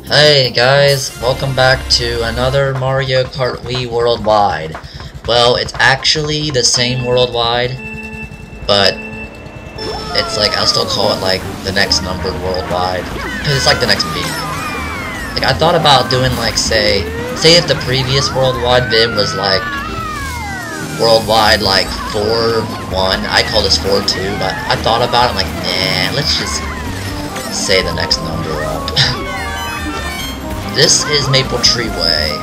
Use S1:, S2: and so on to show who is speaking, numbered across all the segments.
S1: Hey guys, welcome back to another Mario Kart Wii Worldwide. Well, it's actually the same Worldwide, but it's like, I'll still call it like the next numbered Worldwide, because it's like the next V. Like, I thought about doing like, say if the previous Worldwide vid was like Worldwide like 4-1, I call this 4-2, but I thought about it, I'm like, nah, let's just say the next number up. This is Maple Tree Way.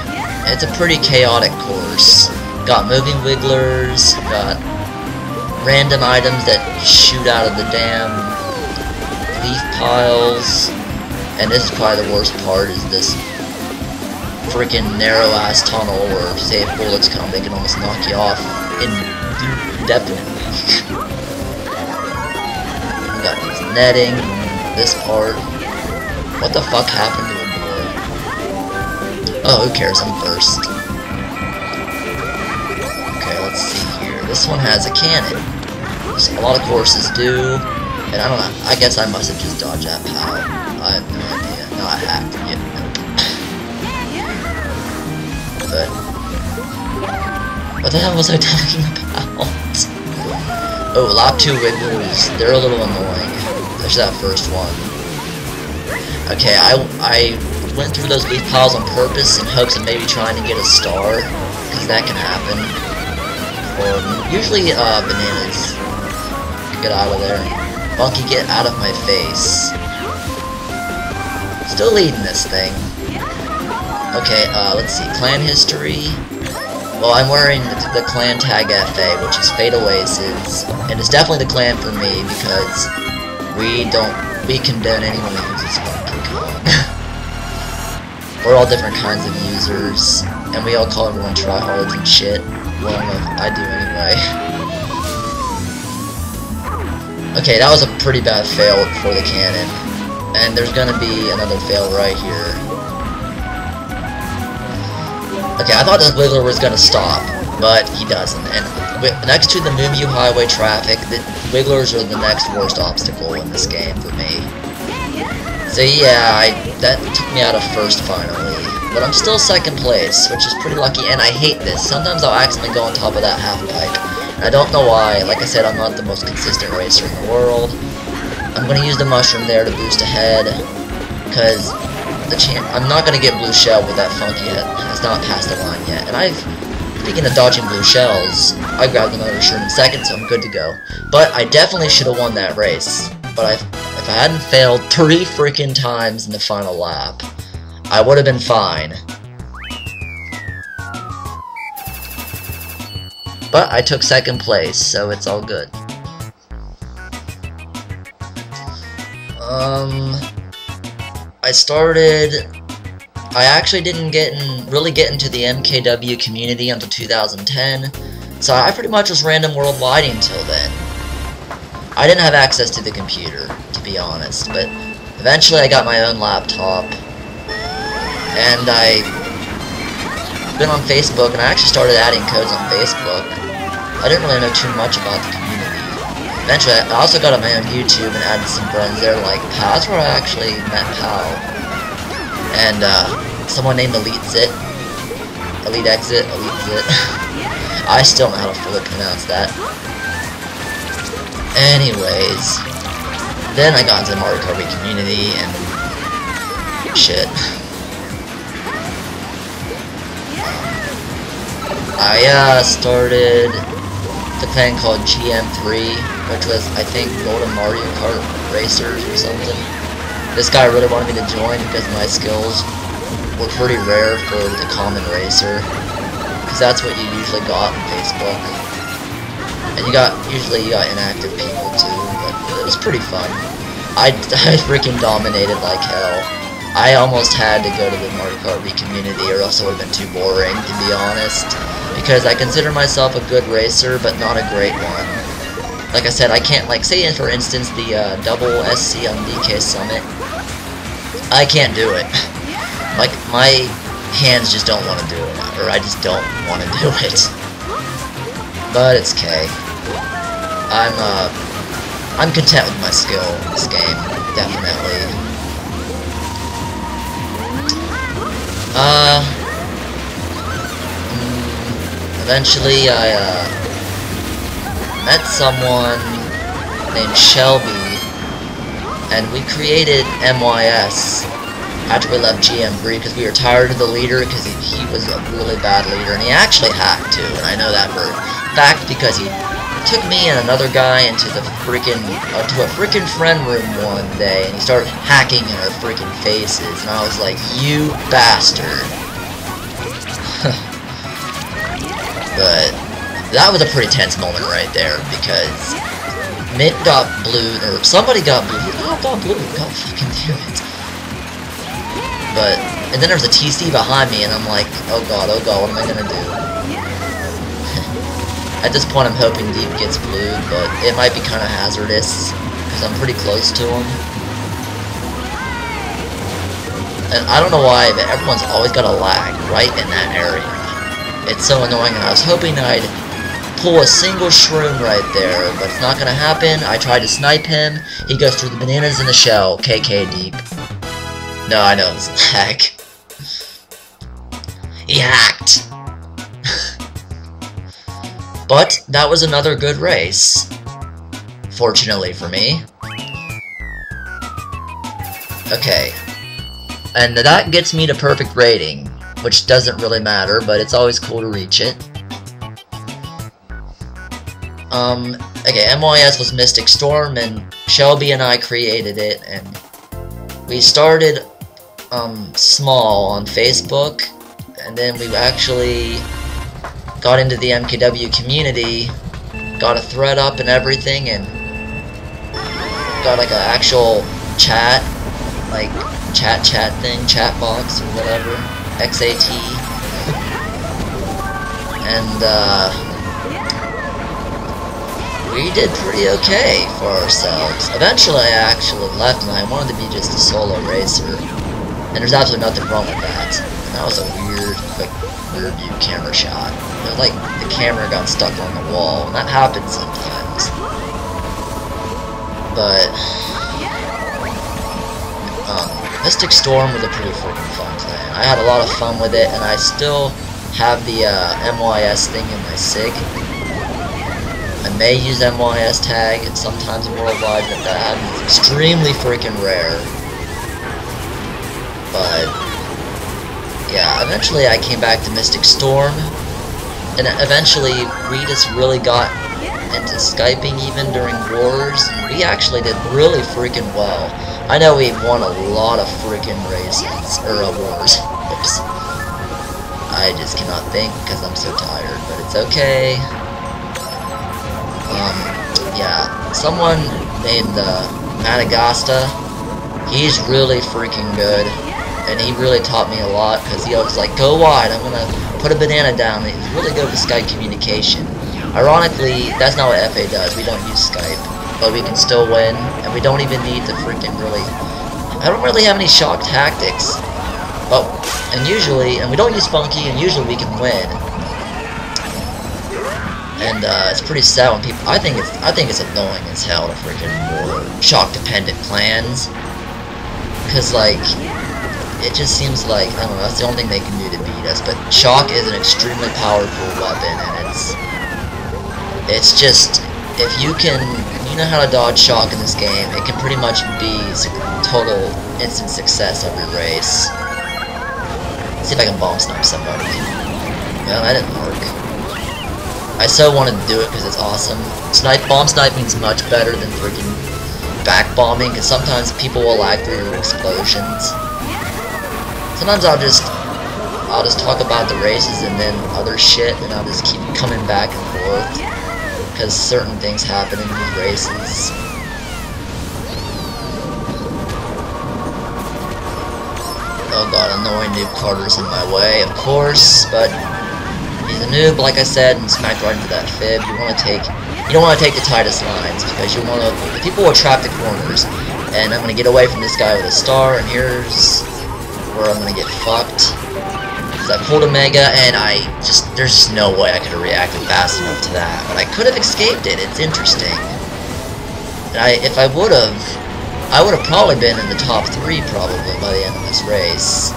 S1: It's a pretty chaotic course. Got moving wigglers, got random items that shoot out of the damn leaf piles, and this is probably the worst part, is this freaking narrow ass tunnel where, say, if bullets come, they can almost knock you off indefinitely. We got these netting, this part. What the fuck happened to Oh, who cares, I'm first. Okay, let's see here. This one has a cannon. A lot of courses do, and I don't know, I guess I must have just dodged that POW. I have no idea. No, I hacked it. But what the hell was I talking about? Oh, lap 2 wigglers. They're a little annoying. Especially that first one. Okay, I went through those leaf piles on purpose in hopes of maybe trying to get a star, because that can happen. Or usually bananas. Get out of there. Funky, get out of my face. Still leading this thing. Okay, let's see. Clan history. Well, I'm wearing the clan tag FA, which is Fade Oasis, and it's definitely the clan for me because we condone anyone who uses Funky Kong. We're all different kinds of users, and we all call everyone tryhards and shit. Well, I do anyway. Okay, that was a pretty bad fail for the cannon, and there's gonna be another fail right here. Okay, I thought the Wiggler was gonna stop, but he doesn't. And next to the Moo Moo Highway traffic, the Wigglers are the next worst obstacle in this game for me. So yeah, that took me out of first finally, but I'm still second place, which is pretty lucky, and I hate this. Sometimes I'll accidentally go on top of that half pipe, and I don't know why. Like I said, I'm not the most consistent racer in the world. I'm going to use the mushroom there to boost ahead, because I'm not going to get blue shell with that Funky head. It's not past the line yet, and speaking of dodging blue shells, I grabbed another shirt in second, so I'm good to go. But I definitely should have won that race, but if I hadn't failed 3 freaking times in the final lap, I would have been fine. But I took second place, so it's all good. I actually didn't really get into the MKW community until 2010, so I pretty much was random worldwide until then. I didn't have access to the computer, to be honest, but eventually I got my own laptop, and I've been on Facebook, and I actually started adding codes on Facebook. I didn't really know too much about the community. Eventually, I also got on my own YouTube and added some friends there, like POW. That's where I actually met POW. And, someone named Elite Exit. I still don't know how to fully pronounce that. Anyways, then I got into the Mario Kart Wii community and shit. I started the clan called GM3, which was, I think, Golden Mario Kart Racers or something. This guy really wanted me to join because my skills were pretty rare for the common racer, because that's what you usually got on Facebook. And usually you got inactive people too, but it was pretty fun. I freaking dominated like hell. I almost had to go to the Mario Kart Wii community, or else it would have been too boring, to be honest. Because I consider myself a good racer, but not a great one. Like I said, I can't, like, say for instance the double SC on DK Summit. I can't do it. Like, my hands just don't want to do it, or I just don't want to do it. But it's okay. I'm content with my skill in this game, definitely. Eventually, I met someone named Shelby, and we created MYS after we left GM3 because we were tired of the leader because he was a really bad leader, and he actually hacked too, and I know that for a fact because he took me and another guy into a freaking friend room one day, and he started hacking in our freaking faces, and I was like, you bastard. But that was a pretty tense moment right there because Mint got blued, or somebody got blued. Who got blued? God fucking damn it. But, and then there's a TC behind me, and I'm like, oh god, what am I gonna do? At this point, I'm hoping Deep gets blued, but it might be kind of hazardous because I'm pretty close to him. And I don't know why, but everyone's always got a lag right in that area. It's so annoying, and I was hoping I'd pull a single shroom right there, but it's not gonna happen. I tried to snipe him. He goes through the bananas in the shell. KK Deep. No, I know it's lag. He hacked. But that was another good race. Fortunately for me. Okay. And that gets me to perfect rating, which doesn't really matter, but it's always cool to reach it. Okay, MYS was Mystic Storm, and Shelby and I created it, and we started, small on Facebook, and then we actually got into the MKW community, got a thread up and everything, and got like an actual chat, like chat thing, chat box or whatever, XAT, and we did pretty okay for ourselves. Eventually I actually left and I wanted to be just a solo racer, and there's absolutely nothing wrong with that. And that was a weird, quick rear view camera shot. It was like the camera got stuck on the wall, and that happens sometimes. But Mystic Storm was a pretty freaking fun plan. I had a lot of fun with it, and I still have the MYS thing in my SIG. I may use MYS tag sometimes in Worldwide, but that is extremely freaking rare. But yeah, eventually I came back to Mystic Storm, and eventually we just really got into Skyping even during wars, and we actually did really freaking well. I know we won a lot of freaking races, or wars. Oops. I just cannot think because I'm so tired, but it's okay. Yeah, someone named Madagasta, he's really freaking good, and he really taught me a lot, because he was like, go wide, I'm gonna put a banana down. He's really good with Skype communication. Ironically, that's not what FA does. We don't use Skype, but we can still win, and we don't even need to freaking really, I don't really have any shock tactics, but, and we don't use Funky, and usually we can win. And it's pretty sad when people. I think it's annoying as hell to freaking more shock-dependent plans, because like it just seems like, I don't know, that's the only thing they can do to beat us. But shock is an extremely powerful weapon, and it's just, if you know how to dodge shock in this game, it can pretty much be total instant success every race. Let's see if I can bomb snipe somebody. Well, that didn't work. I so wanted to do it because it's awesome. Bomb sniping is much better than freaking back bombing, because sometimes people will lag through your explosions. Sometimes I'll just talk about the races and then other shit, and I'll just keep coming back and forth because certain things happen in these races. Oh god, annoying noob Carter's in my way, of course, but he's a noob, like I said, and smacked right into that fib. You don't want to take the tightest lines, because people will trap the corners, and I'm gonna get away from this guy with a star, and here's where I'm gonna get fucked. Because I pulled a mega, and there's just no way I could have reacted fast enough to that, but I could have escaped it. It's interesting. And if I would have, I would have probably been in the top 3 probably by the end of this race.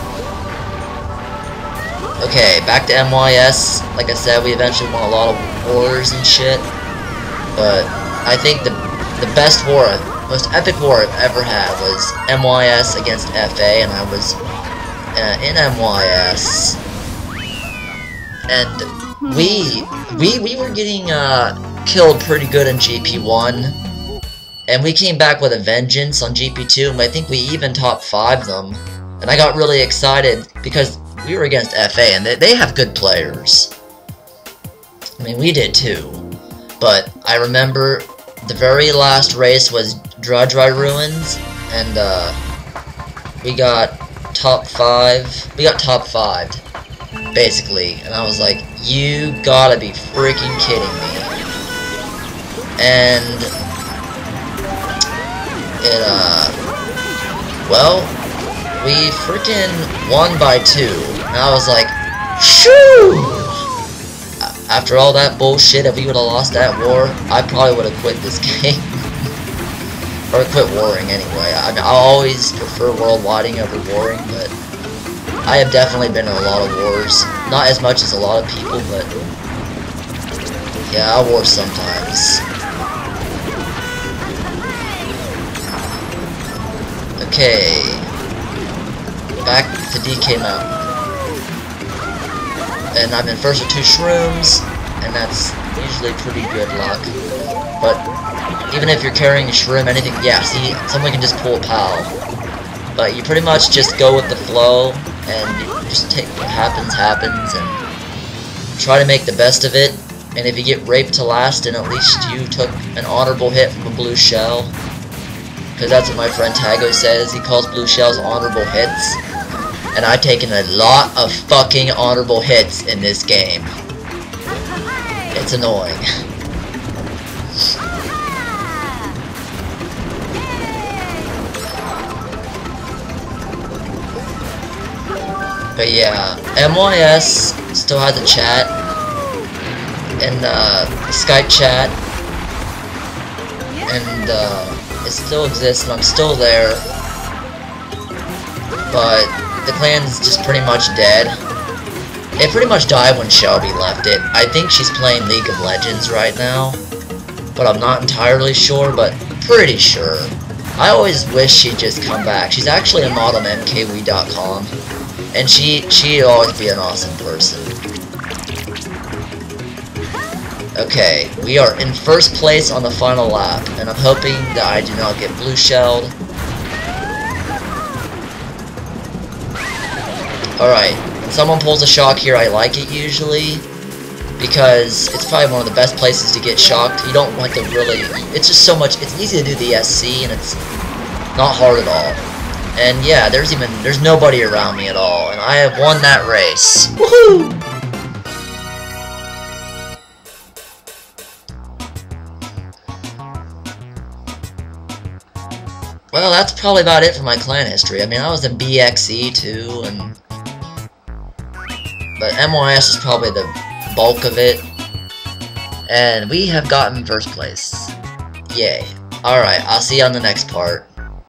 S1: Okay, back to MYS. Like I said, we eventually won a lot of wars and shit. But I think the best war, most epic war I've ever had was MYS against FA, and I was in MYS. And we were getting killed pretty good in GP1. And we came back with a vengeance on GP2, and I think we even top 5'd them. And I got really excited because we were against FA, and they have good players. I mean, we did too. But I remember the very last race was Dry Ruins, and we got top 5. We got top 5'd, basically. And I was like, you gotta be freaking kidding me. And it, well, we freaking won by 2. And I was like, shoo! After all that bullshit, if we would have lost that war, I probably would have quit this game. Or quit warring anyway. I mean, I always prefer worldwiding over warring, but I have definitely been in a lot of wars. Not as much as a lot of people, but yeah, I war sometimes. Okay, back to DK Mountain. And I've been first with 2 shrooms, and that's usually pretty good luck. But even if you're carrying a shroom, anything, yeah, see, someone can just pull a pal. But you pretty much just go with the flow, and you just take what happens, and try to make the best of it. And if you get raped to last, then at least you took an honorable hit from a blue shell. Because that's what my friend Tago says, he calls blue shells honorable hits. And I've taken a lot of fucking honorable hits in this game. It's annoying. But yeah, MYS still has a chat. And Skype chat. And it still exists, and I'm still there. But the clan's just pretty much dead. It pretty much died when Shelby left it. I think she's playing League of Legends right now, but I'm not entirely sure, but pretty sure. I always wish she'd just come back. She's actually a mod on mkwe.com, and she'd always be an awesome person. Okay, we are in first place on the final lap, and I'm hoping that I do not get blue shelled. Alright, when someone pulls a shock here, I like it usually, because it's probably one of the best places to get shocked. You don't want to really, it's just so much, it's easy to do the SC, and it's not hard at all. And yeah, there's nobody around me at all, and I have won that race. Woohoo! Well, that's probably about it for my clan history. I mean, I was in BXE too, but MYS is probably the bulk of it. And we have gotten first place. Yay. Alright, I'll see you on the next part.